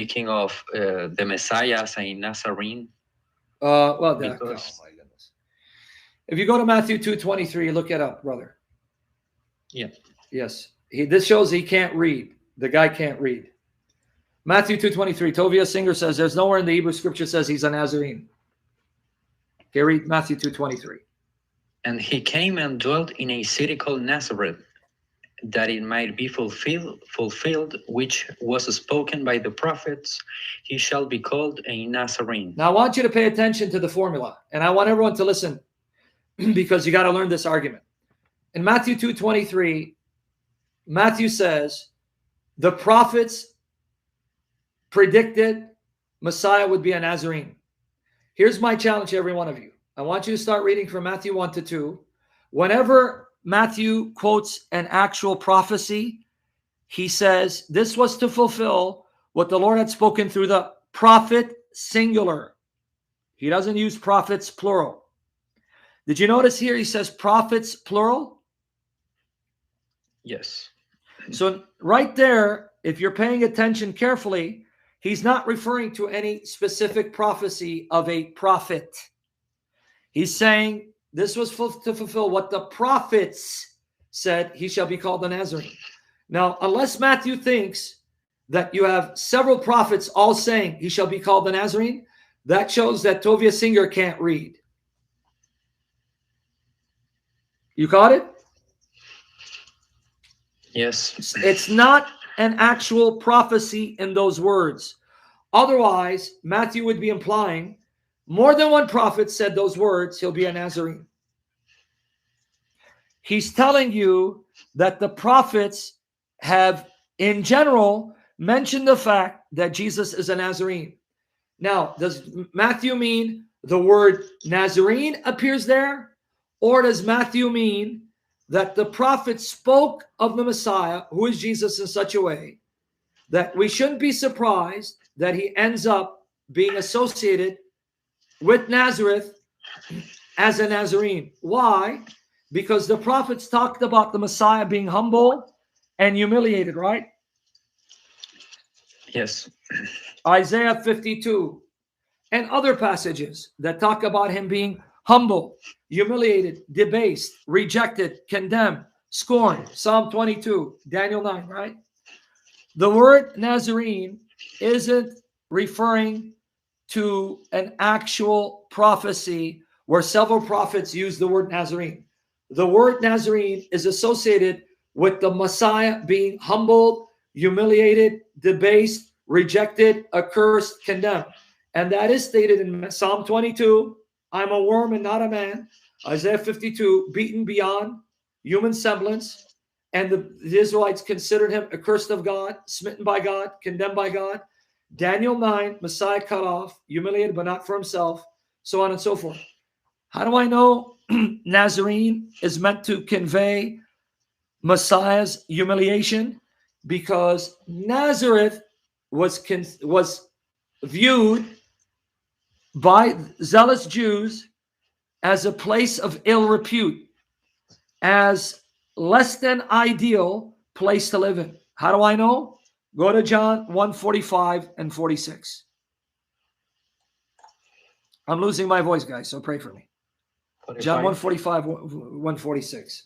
speaking of the Messiah as a Nazarene? Well, Because oh my goodness. If you go to Matthew 2:23, look it up, brother. yeah, Yes. This shows he can't read. The guy can't read. Matthew 2:23. Tovia Singer says there's nowhere in the Hebrew scripture says he's a Nazarene. Okay, read Matthew 2:23. and he came and dwelt in a city called Nazareth, that it might be fulfilled, which was spoken by the prophets, he shall be called a Nazarene. Now I want you to pay attention to the formula, and I want everyone to listen because you got to learn this argument. In Matthew 2:23, Matthew says the prophets predicted Messiah would be a Nazarene. Here's my challenge to every one of you. I want you to start reading from Matthew 1 to 2. Whenever Matthew quotes an actual prophecy, he says this was to fulfill what the Lord had spoken through the prophet singular. He doesn't use prophets plural. Did you notice here he says prophets plural? Yes. So right there, if you're paying attention carefully, he's not referring to any specific prophecy of a prophet. He's saying this was to fulfill what the prophets said, he shall be called the Nazarene. Now, unless Matthew thinks that you have several prophets all saying he shall be called the Nazarene, that shows that Tovia Singer can't read. You caught it? Yes. It's not an actual prophecy in those words. Otherwise, Matthew would be implying more than one prophet said those words, he'll be a Nazarene. He's telling you that the prophets have, in general, mentioned the fact that Jesus is a Nazarene. Now, does Matthew mean the word Nazarene appears there? Or does Matthew mean that the prophet spoke of the Messiah, who is Jesus, in such a way that we shouldn't be surprised that he ends up being associated with Nazareth as a Nazarene? Why? Because the prophets talked about the Messiah being humble and humiliated, right? Yes. Isaiah 52 and other passages that talk about him being humble, humiliated, debased, rejected, condemned, scorned. Psalm 22, Daniel 9, right? The word Nazarene isn't referring to an actual prophecy where several prophets use the word Nazarene. The word Nazarene is associated with the Messiah being humbled, humiliated, debased, rejected, accursed, condemned. And that is stated in Psalm 22, I'm a worm and not a man. Isaiah 52, beaten beyond human semblance. And the Israelites considered him accursed of God, smitten by God, condemned by God. Daniel 9, Messiah cut off, humiliated but not for himself, so on and so forth. How do I know Nazarene is meant to convey Messiah's humiliation? Because Nazareth was viewed by zealous Jews as a place of ill repute, as less than ideal place to live in. How do I know? Go to John 1:45 and 46. I'm losing my voice, guys, so pray for me. John 1:45, 1:46.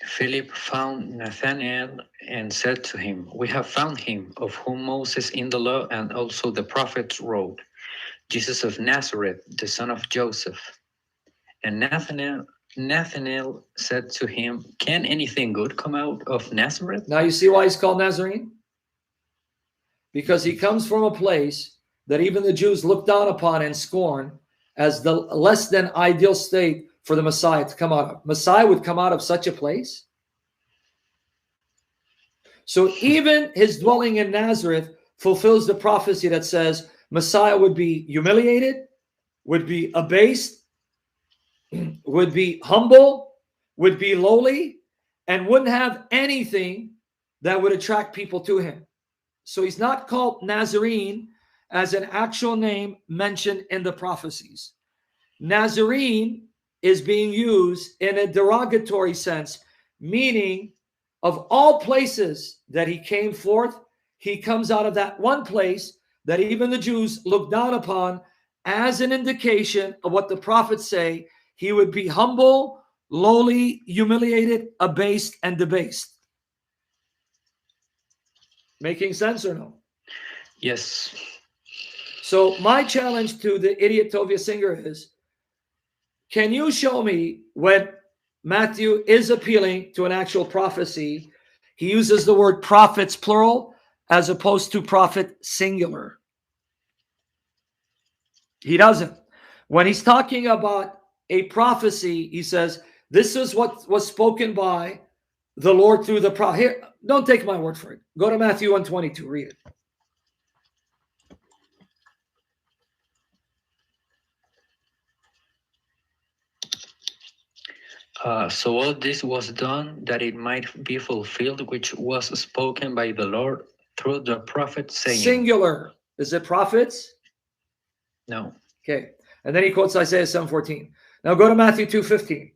Philip found Nathanael and said to him, we have found him of whom Moses in the law and also the prophets wrote, Jesus of Nazareth, the son of Joseph. And Nathanael said to him, can anything good come out of Nazareth? Now you see why he's called Nazarene? Because he comes from a place that even the Jews looked down upon and scorn as the less than ideal state for the Messiah to come out of. Messiah would come out of such a place. So even his dwelling in Nazareth fulfills the prophecy that says Messiah would be humiliated, would be abased, would be humble, would be lowly, and wouldn't have anything that would attract people to him. So he's not called Nazarene as an actual name mentioned in the prophecies. Nazarene is being used in a derogatory sense, meaning of all places that he came forth, he comes out of that one place that even the Jews look down upon as an indication of what the prophets say. He would be humble, lowly, humiliated, abased, and debased. Making sense or no? Yes. So my challenge to the idiot Tovia Singer is, can you show me when Matthew is appealing to an actual prophecy, he uses the word prophets plural as opposed to prophet singular? He doesn't. When he's talking about a prophecy, he says, this is what was spoken by the Lord through the prophet. Here, don't take my word for it. Go to Matthew 1:22, read it. So all this was done that it might be fulfilled, which was spoken by the Lord through the prophet, saying. Singular. Is it prophets? No. Okay. And then he quotes Isaiah 7:14. Now go to Matthew 2:15.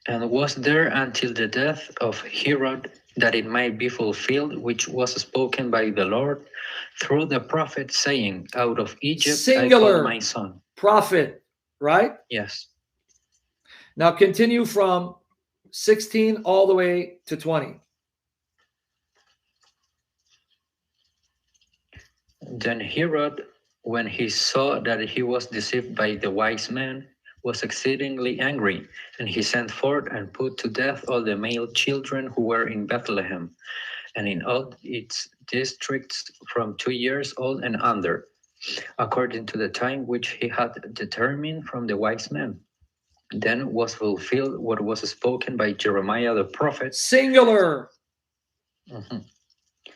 And was there until the death of Herod, that it might be fulfilled, which was spoken by the Lord through the prophet, saying, out of Egypt Singular. I called my son. Prophet, right? Yes. Now continue from 16 all the way to 20. Then Herod, when he saw that he was deceived by the wise men, was exceedingly angry, and he sent forth and put to death all the male children who were in Bethlehem, and in all its districts from 2 years old and under, according to the time which he had determined from the wise men. Then was fulfilled what was spoken by Jeremiah the prophet. Singular.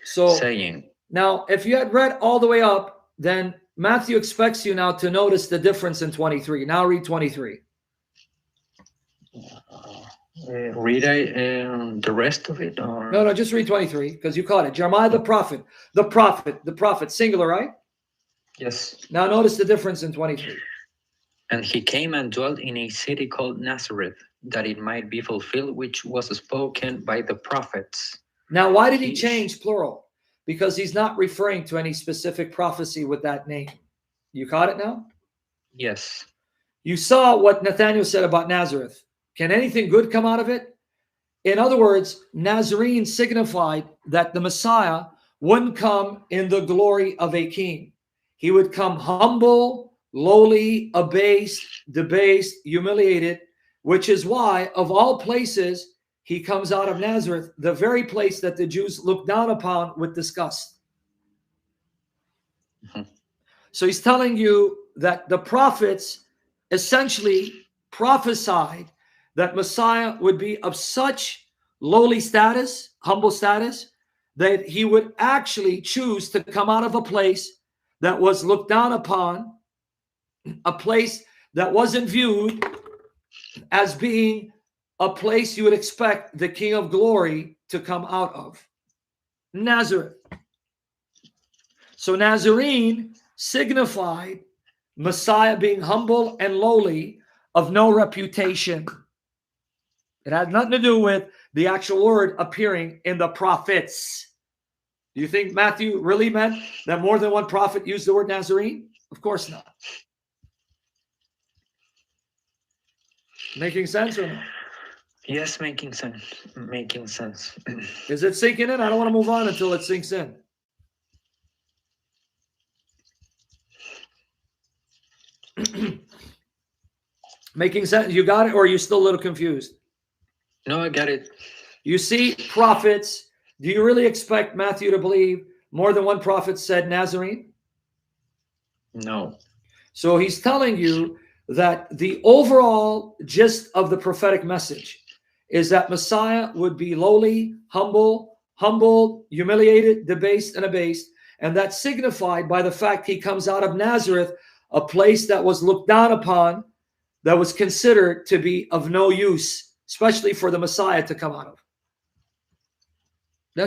So saying. Now, if you had read all the way up, then Matthew expects you now to notice the difference in 23. Now read 23. Read the rest of it? Or? No, just read 23 because you caught it. Jeremiah the prophet, singular, right? Yes. Now notice the difference in 23. And he came and dwelt in a city called Nazareth, that it might be fulfilled, which was spoken by the prophets. Now, why did he change plural? Because he's not referring to any specific prophecy with that name. You caught it now? Yes. You saw what Nathanael said about Nazareth. Can anything good come out of it? In other words, Nazarene signified that the Messiah wouldn't come in the glory of a king. He would come humble, lowly, abased, debased, humiliated, which is why, of all places, he comes out of Nazareth, the very place that the Jews look down upon with disgust. So he's telling you that the prophets essentially prophesied that Messiah would be of such lowly status, humble status, that he would actually choose to come out of a place that was looked down upon, a place that wasn't viewed as being a place you would expect the King of Glory to come out of. Nazareth. So Nazarene signified Messiah being humble and lowly, of no reputation. It had nothing to do with the actual word appearing in the prophets. Do you think Matthew really meant that more than one prophet used the word Nazarene? Of course not. Making sense or not? Yes, making sense. Making sense. Is it sinking in? I don't want to move on until it sinks in. Making sense? You got it? Or are you still a little confused? No, I got it. You see prophets. Do you really expect Matthew to believe more than one prophet said Nazarene? No. So he's telling you that the overall gist of the prophetic message is that Messiah would be lowly, humbled, humiliated, debased, and abased. And that's signified by the fact he comes out of Nazareth, a place that was looked down upon, that was considered to be of no use, especially for the Messiah to come out of.